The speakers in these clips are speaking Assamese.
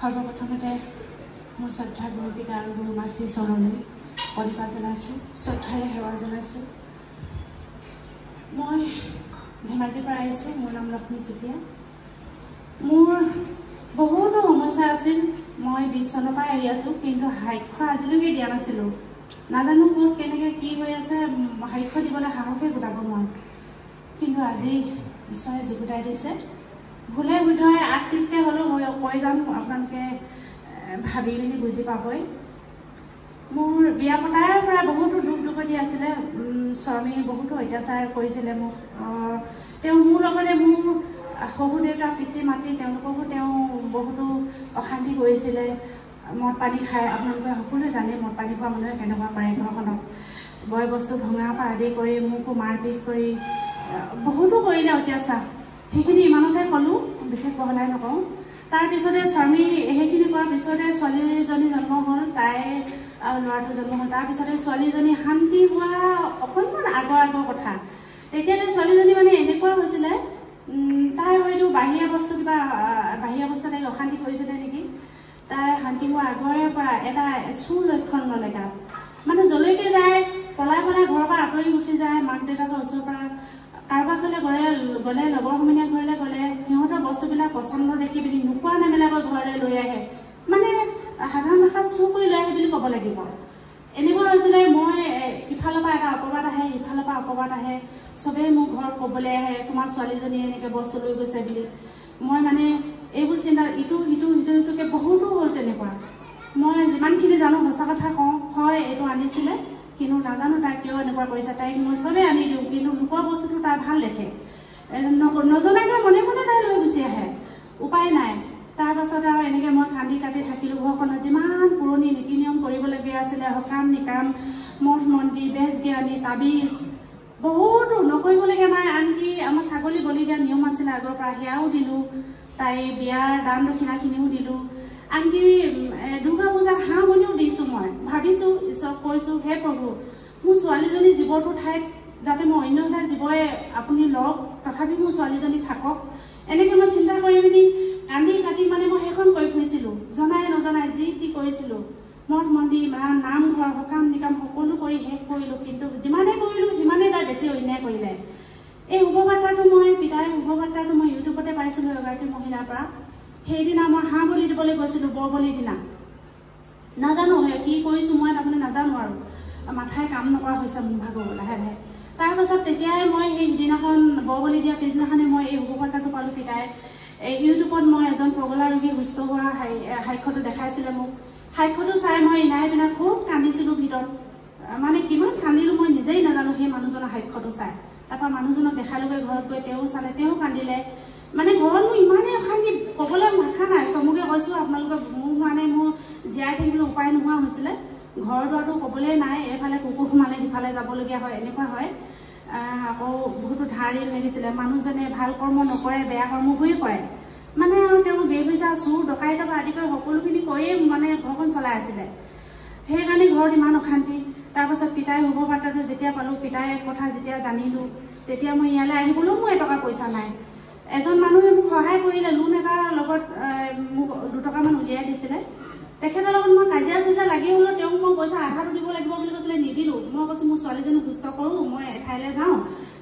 সৰ্বপ্ৰথমতে মোৰ শ্ৰদ্ধা গুৰু পিতা আৰু গুৰু মাছী চৰণলৈ প্ৰণিপাত জনাইছোঁ, শ্ৰদ্ধাৰে সেৱা জনাইছোঁ। মই ধেমাজিৰ পৰা আহিছোঁ। মোৰ নাম লক্ষ্মী চুতীয়া। মোৰ বহুতো সমস্যা আছিল। মই 20 চনৰ পৰা আহি আছোঁ, কিন্তু সাক্ষ্য আজিলৈকে দিয়া নাছিলোঁ। নাজানো ক'ত কেনেকৈ কি হৈ আছে, সাক্ষ্য দিবলৈ সাহসে গোটাব নোৱাৰোঁ। কিন্তু আজি ঈশ্বৰে যুগুতাই দিছে। ভুলে শুদ্ধই আগ পিছকৈ হ'লেও মই কৈ যাম, আপোনালোকে ভাবি মেলি বুজি পাবই। মোৰ বিয়া পতাৰ পৰা বহুতো দুখ দুৰ্গতি আছিলে। স্বামীয়ে বহুতো অত্যাচাৰ কৰিছিলে মোক। তেওঁ মোৰ লগতে মোৰ শহু দেউতা পিতৃ মাতৃ তেওঁলোককো তেওঁ বহুতো অশান্তি কৰিছিলে। মদ পানী খাই, আপোনালোকে সকলোৱে জানে মদ পানী খোৱা মানুহে কেনেকুৱা কৰে ঘৰখনক। বয় বস্তু ভঙাৰ পৰা আদি কৰি মোকো মাৰপিট কৰি বহুতো কৰিলে অত্যাচাৰ। সেইখিনি ইমানতে ক'লোঁ, বিশেষ বহলাই নকওঁ। তাৰপিছতে স্বামী সেইখিনি কৰাৰ পিছতে ছোৱালীজনী জন্ম হ'ল, তাই আৰু ল'ৰাটো জন্ম হ'ল। তাৰপিছতে ছোৱালীজনী শান্তি হোৱা অকণমান আগৰ কথা। তেতিয়াতে ছোৱালীজনী মানে এনেকুৱা হৈছিলে, তাই হয়তো বাহিৰা বস্তু তাইক অশান্তি কৰিছিলে নেকি। তাই শান্তি হোৱা আগৰে পৰা এটা চুৰ লক্ষণ ল'লে গাত। মানে যলৈকে যায় পলাই পলাই ঘৰৰ পৰা আঁতৰি গুচি যায়। মাক দেউতাকৰ ওচৰৰ পৰা কাৰোবাৰ ঘৰলৈ গ'লে লগৰ সমনীয়া ঘৰলৈ গ'লে সিহঁতৰ বস্তুবিলাক পচন্দ দেখি পিনি নোপোৱা নেমেলাকৈ ঘৰলৈ লৈ আহে। মানে সাধাৰণ ভাষাত চুৰ কৰি লৈ আহে বুলি ক'ব লাগিব। এনেকুৱা হৈছিলে, মই ইফালৰ পৰা এটা অপবাদ আহে, ইফালৰ পৰা অপবাদ আহে। চবেই মোৰ ঘৰত ক'বলৈ আহে তোমাৰ ছোৱালীজনীয়ে এনেকৈ বস্তু লৈ গৈছে বুলি। মই মানে এইবোৰ চিন্তা ইটোকে বহুতো হ'ল তেনেকুৱা। মই যিমানখিনি জানো সঁচা কথা কওঁ, হয় এইটো আনিছিলে, কিন্তু নাজানো তাই কিয় এনেকুৱা কৰিছে। তাইক মই চবেই আনি দিওঁ, কিন্তু লোকৰ বস্তুটো তাই ভাল দেখে। নজনাকৈ মনে মনে তাই লৈ গুচি আহে। উপায় নাই। তাৰপাছত আৰু এনেকৈ মই কান্দি কাটি থাকিলোঁ। ঘৰখনত যিমান পুৰণি নীতি নিয়ম কৰিবলগীয়া আছিলে, সকাম নিকাম, মঠ মন্দিৰ, বেজ জ্ঞানী, তাবিজ, বহুতো নকৰিবলগীয়া নাই। আনকি আমাৰ ছাগলী বলি দিয়া নিয়ম আছিলে আগৰ পৰা, সেয়াও দিলোঁ। তাই বিয়াৰ দান দক্ষিণাখিনিও দিলোঁ। আনকি দুৰ্গা পূজাত হাঁহ বলিও দিছোঁ। মই ভাবিছোঁ, ঈশ্বৰক কৈছোঁ, হে প্ৰভু, মোৰ ছোৱালীজনী জীৱটো ঠাইত যাতে মই অন্য এটা জীৱই আপুনি লওক, তথাপি মোৰ ছোৱালীজনী থাকক। এনেকৈ মই চিন্তা কৰি পিনি কান্দি কাটি মানে মই সেইখন কৰি ফুৰিছিলোঁ। জনাই নজনাই যি টি কৰিছিলোঁ। মঠ মন্দিৰ, নামঘৰ, সকাম নিকাম সকলো কৰি শেষ কৰিলোঁ। কিন্তু যিমানেই কৰিলোঁ সিমানেই তাই বেছি অন্যায় কৰিলে। এই শুভবাৰ্তাটো মই ইউটিউবতে পাইছিলোঁ এগৰাকী মহিলাৰ পৰা। সেইদিনা মই হাঁহ বলি দিবলৈ গৈছিলোঁ, বৰ বলিৰ দিনা। নাজানো কি কৰিছোঁ মই, তাৰমানে নাজানো আৰু মাথাই কাম নকৰা হৈছে মোৰ ভাগৰ লাহে লাহে। তাৰপাছত তেতিয়াই মই সেই সিদিনাখন বৰ বলি দিয়া পিছদিনাখনে মই এই শুভবাৰ্তাটো পালোঁ পিতাই। ইউটিউবত মই এজন পগলা ৰোগী সুস্থ হোৱা সাক্ষ্যটো দেখাইছিলে মোক। সাক্ষ্যটো চাই মই ইনাই পিনাই খুব কান্দিছিলোঁ ভিতৰত। মানে কিমান কান্দিলোঁ মই নিজেই নাজানো সেই মানুহজনৰ সাক্ষ্যটো চাই। তাৰপৰা মানুহজনক দেখালোগৈ ঘৰত গৈ, তেওঁ চালে, তেওঁ কান্দিলে। মানে ঘৰত মোৰ ইমানেই অশান্তি, ক'বলৈ ভাষা নাই। চমুকে কৈছোঁ আপোনালোকে, মোৰ মানে মোৰ জীয়াই থাকিবলৈ উপায় নোহোৱা হৈছিলে। ঘৰ দুৱাৰটো ক'বলৈ নাই, এফালে কুকুৰ সোমালে সিফালে যাবলগীয়া হয়, এনেকুৱা হয়। আকৌ বহুতো ধাৰ ঋণ লাগিছিলে। মানুহজনে ভাল কৰ্ম নকৰে, বেয়া কৰ্মবোৰেই কৰে। মানে আৰু তেওঁ বেৰবেচা, চুৰ ডকাইতৰ পৰা আদি কৰি সকলোখিনি কৰিয়ে মানে ঘৰখন চলাই আছিলে। সেইকাৰণে ঘৰত ইমান অশান্তি। তাৰপাছত পিতাই শুভবাৰ্তাটো যেতিয়া পালোঁ, পিতাইৰ কথা যেতিয়া জানিলোঁ, তেতিয়া মই ইয়ালৈ আহিবলৈও মোৰ এটকা পইচা নাই। এজন মানুহে মোক সহায় কৰিলে, লোন এটাৰ লগত মোক 2 টকামান উলিয়াই দিছিলে। তেখেতৰ লগত মই কাজিয়া লাগি হ'লেও তেওঁক মই পইচা আধাটো দিব লাগিব বুলি কৈছিলে, নিদিলোঁ। মই কৈছোঁ মোৰ ছোৱালীজনী সুস্থ কৰোঁ, মই এঠাইলৈ যাওঁ,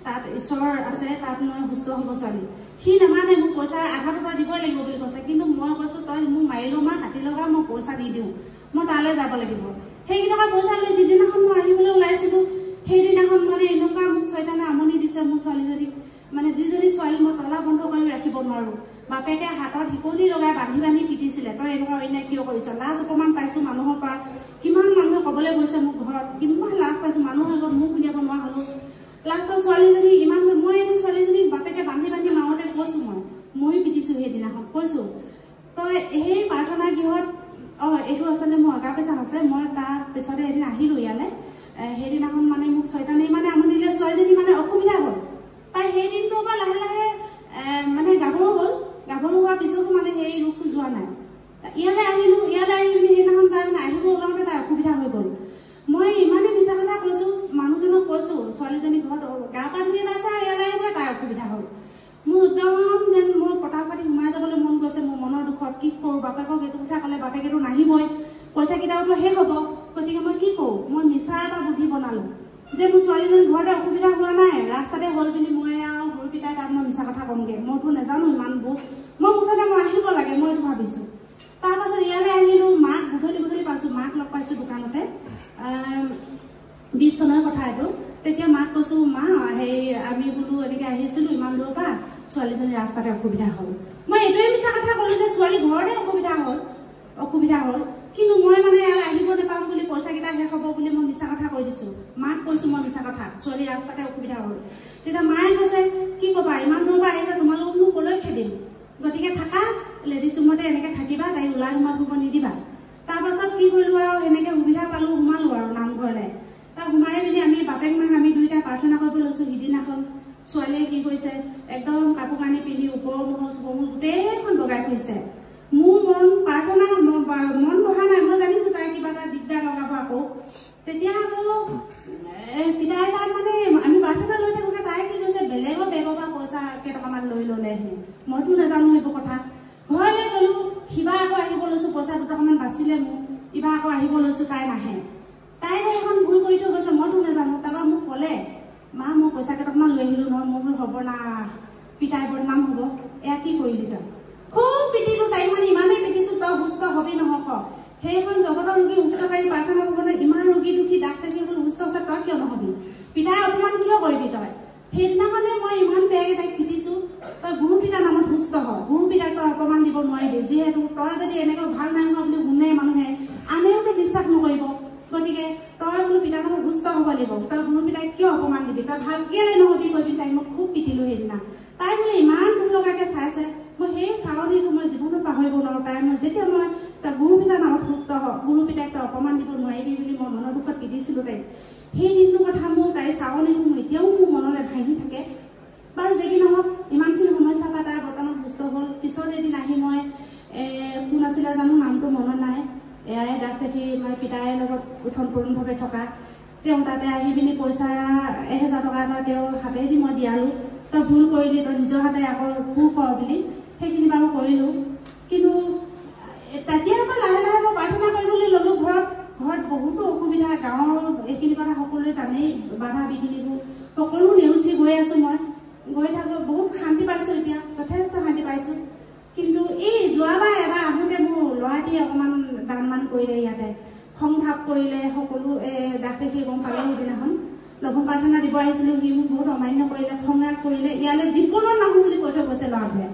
তাত ঈশ্বৰ আছে, তাত মই সুস্থ হ'ব ছোৱালী। সি নামানে, মোক পইচা আধাটো পৰা দিবই লাগিব বুলি কৈছে। কিন্তু মই কৈছোঁ তই মোক মাৰিলেও মাৰ, কাটি লগা, মই পইচা নিদিওঁ, মই তালৈ যাব লাগিব। সেইকেইটকা পইচা লৈ যিদিনাখন মই আহিবলৈ ওলাইছিলোঁ, সেইদিনাখন মানে এনেকুৱা মোক চৈতানে আমনি দিছে মোৰ ছোৱালীজনীক। মানে যিজনী ছোৱালী মই তলা বন্ধ কৰি ৰাখিব নোৱাৰোঁ। বাপেকে হাতত শিকলি লগাই বান্ধি বান্ধি পিটিছিলে, তই এনেকুৱা অন্যায় কিয় কৰিছ। লাজ অকণমান পাইছোঁ মানুহৰ পৰা। কিমান মানুহে ক'বলৈ গৈছে মোক ঘৰত, কিমান লাজ পাইছোঁ মানুহৰ আগত মুখ উলিয়াব নোৱাৰা হ'লোঁ। লাষ্টৰ ছোৱালীজনী ইমান, মই এদিন ছোৱালীজনীক বাপেকে বান্ধি বান্ধি মাৰোঁতে কৈছোঁ, ময়ো পিটিছোঁ সেইদিনাখন। কৈছোঁ তই সেই প্ৰাৰ্থনা গৃহত, এইটো আচলতে মোৰ অগা পেচান আছে। মই তাৰ পিছতে এদিন আহিলোঁ ইয়ালৈ। সেইদিনাখন মানে মোক চৈতানে ইমানে আমনি দিলে, ছোৱালীজনী মানে অসুবিধা হ'ল। তাই সেই দিনটোৰ পৰা লাহে লাহে মানে গাভৰু হ'ল। গাভৰু হোৱাৰ পিছতো মানে সেই ৰোগটো যোৱা নাই। ইয়ালৈ আহিলোঁ সেইদিনাখন তাই মানে আহিব ওলাওঁতে তাই অসুবিধা হৈ গ'ল। মই ইমানেই মিছা কথা কৈছোঁ, মানুহজনক কৈছোঁ ছোৱালীজনী ঘৰত গা পা ধুই আছে, ইয়ালৈ আহিবলৈ তাই অসুবিধা হ'ল। মোৰ একদম যেন মোৰ পতা পাতি সোমাই যাবলৈ মন গৈছে। মোৰ মনৰ দুখ ঘৰত কি কৰোঁ বাপেকক এইটো কথা ক'লে বাপেকেতো নাহিবই পইচাকেইটাওতো শেষ হ'ব গতিকে মই কি কৰোঁ মই মিছা এটা বুদ্ধি বনালোঁ যে মোৰ ছোৱালীজনী ঘৰতে অসুবিধা হোৱা নাই ৰাস্তাতে হ'ল বুলি মই আৰু গুৰু পিতাই তাত মই মিছা কথা ক'মগৈ মইতো নাজানো ইমানবোৰ মই মুঠতে মই আহিব লাগে মই এইটো ভাবিছোঁ তাৰপাছত ইয়ালৈ আহিলোঁ মাক গধূলি পাইছোঁ মাক লগ পাইছোঁ দোকানতে 20 চনৰ কথা এইটো তেতিয়া মাক কৈছোঁ মা সেই আমি বোলো এনেকৈ আহিছিলোঁ ইমান দূৰৰ পৰা ছোৱালীজনী ৰাস্তাতে অসুবিধা হ'ল মই এইটোৱে মিছা কথা ক'লোঁ যে ছোৱালী ঘৰতে অসুবিধা হ'ল কিন্তু মই মানে ইয়ালৈ আহিব নাপাম বুলি পইচাকেইটা শেষ হ'ব বুলি মই মিছা কথা কৈ দিছোঁ মাক কৈছোঁ মই মিছা কথা ছোৱালী ৰাস্তাতে অসুবিধা হ'ল তেতিয়া মায়ে কৈছে কি ক'বা ইমান দূৰৰ পৰা আহিছে তোমালোকক মোক ক'লৈ খেদিম গতিকে থাকা লেডিজ ৰুমতে এনেকৈ থাকিবা তাইক ওলাই সোমাই ফুৰিব নিদিবা তাৰপাছত কি কৰিলোঁ আৰু এনেকৈ সুবিধা পালোঁ সোমালোঁ আৰু নামঘৰলৈ তাক সোমাই পিনি আমি বাপেক মাক আমি দুয়োটাই প্ৰাৰ্থনা কৰিব লৈছোঁ সিদিনাখন ছোৱালীয়ে কি কৰিছে একদম কাপোৰ কানি পিন্ধি ওপৰ মহল চুপৰ মহল গোটেইখন বগাই ফুৰিছে মোৰ মন প্ৰাৰ্থনা মন বহা নাই মই জানিছোঁ তাই কিবা এটা দিগদাৰ লগাব আকৌ তেতিয়া আকৌ পিতাই তাত মানে আমি প্ৰাৰ্থনা লৈ থাকোঁতে তাই কি কৈছে বেলেগৰ বেগৰ পৰা পইচা কেইটকামান লৈ ল'লে মইতো নাজানো সেইবোৰ কথা ঘৰলৈ গ'লোঁ সিবা আকৌ আহিব লৈছোঁ পইচা দুটকামান বাচিলে মোক ইবা আকৌ আহিব লৈছোঁ তাই নাহে তাই এখন ভুল কৰি থৈ গৈছে মইতো নাজানো তাৰপৰা মোক ক'লে মা মই পইচা কেইটকামান লৈ আহিলোঁ নহয় মই বোলো হ'ব না পিতাই বদনাম হ'ব এয়া কি কৰিলি তই খুব পিটিলোঁ তাইক মানে ইমানেই পিটিছোঁ তই সুস্থ হবি নহওক সেইখন জগতৰ ৰোগী সুস্থকাৰী প্ৰাৰ্থনা ভৱনত ইমান ৰোগী দুখী দাগ থাকি বোলো সুস্থ আছে তই কিয় নহবি পিতাই অপমান কিয় কৰিবি তই সেইদিনাখনে মই ইমান বেয়াকৈ তাইক পিটিছোঁ তই গুৰু পিতাৰ নামত সুস্থ হ গুৰু পিতাক তই অপমান দিব নোৱাৰিবি যিহেতু তই যদি এনেকৈ ভাল নাই হোৱা বুলি শুনে মানুহে আনেওতো বিশ্বাস নকৰিব গতিকে তই বোলো পিতাৰ নামত সুস্থ হ'ব লাগিব তই গুৰু পিতাক কিয় অপমান দিবি তই ভাল কেলৈ নহবি কৰিবি তাইক মই খুব পিটিলোঁ সেইদিনা তাই বোলে ইমান দুখ লগাকৈ চাইছে মই সেই চালনীটো মই জীৱনত পাহৰিব নোৱাৰোঁ তাই মই যেতিয়া মই তই গুৰু পিতাৰ নামত সুস্থ হ গুৰু পিতাক তই অপমান দিব নোৱাৰিবি বুলি মই মনৰ দুখত পিটিছিলোঁ তাইক সেই দিনটোৰ কথা মোৰ তাইৰ চালনীটো এতিয়াও মোৰ মনলৈ ভাঙি থাকে বাৰু যি কি নহওক ইমানখিনি সমস্যা পৰা তাই বৰ্তমান সুস্থ হ'ল পিছত এদিন আহি মই কোন আছিলে জানো নামটো মনত নাই এয়াই দাগ কাটি মই পিতাইৰ লগত উঠন পূৰণভাৱে থকা তেওঁ তাতে আহি পিনি পইচা 1000 টকা এটা তেওঁৰ হাতেদি মই দিয়ালোঁ তই ভুল কৰিলি তই নিজৰ হাতে আকৌ ভুল কৰ বুলি সেইখিনি বাৰু কৰিলোঁ কিন্তু তেতিয়াৰ পৰা লাহে লাহে মই প্ৰাৰ্থনা কৰিবলৈ ল'লোঁ ঘৰত বহুতো অসুবিধা গাঁৱৰ এইখিনি কথা সকলোৱে জানেই বাধা বিঘিনিবোৰ সকলো নেওচি গৈ আছোঁ মই গৈ থাকোঁ বহুত শান্তি পাইছোঁ এতিয়া যথেষ্ট শান্তি পাইছোঁ কিন্তু এই যোৱাবাৰ এবাৰ আহোঁতে মোৰ ল'ৰাটিয়ে অকণমান দানমান কৰিলে ইয়াতে সংভাৱ কৰিলে সকলো দাগ দেখি গম পালে সেইদিনাখন লঘু প্ৰাৰ্থনা দিব আহিছিলোঁ সি মোক বহুত অমান্য কৰিলে খংৰাগ কৰিলে ইয়ালৈ জীৱনত নাহোঁ বুলি কৈ থৈ গৈছে ল'ৰাটোৱে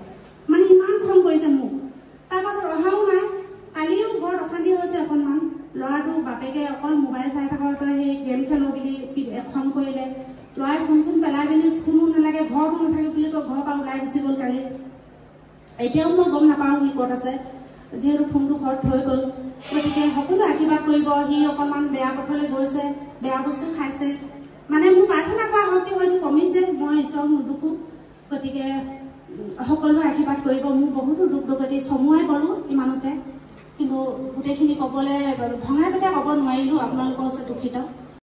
মানে ইমান খং কৰিছে মোক তাৰপাছত অহাও নাই কালিও ঘৰত অশান্তি হৈছে অকণমান ল'ৰাটো বাপেকে অকল মোবাইল চাই থাকোঁতে সেই গেম খেলোঁ বুলি খং কৰিলে ল'ৰাই ফোন চোন পেলাই পিনি ফোনো নালাগে ঘৰতো নাথাকে বুলি কৈ ঘৰৰ পৰা ওলাই গুচি গ'ল কালি এতিয়াও মই গম নাপাওঁ সি ক'ত আছে যিহেতু ফোনটো ঘৰত থৈ গ'ল গতিকে সকলো আশীৰ্বাদ কৰিব সি অকণমান বেয়া পথলৈ গৈছে বেয়া বস্তু খাইছে মানে মোৰ প্ৰাৰ্থনা কৰা শক্তি হয়তো কমিছে মই ঈশ্বৰক নুদুখোঁ গতিকে সকলো আশীৰ্বাদ কৰিব মোৰ বহুতো দুখ দুৰ্গতি চমুৱাই গ'লোঁ ইমানতে কিন্তু গোটেইখিনি ক'বলৈ ভঙাই পেটাই ক'ব নোৱাৰিলোঁ আপোনালোকৰ ওচৰত দুখিত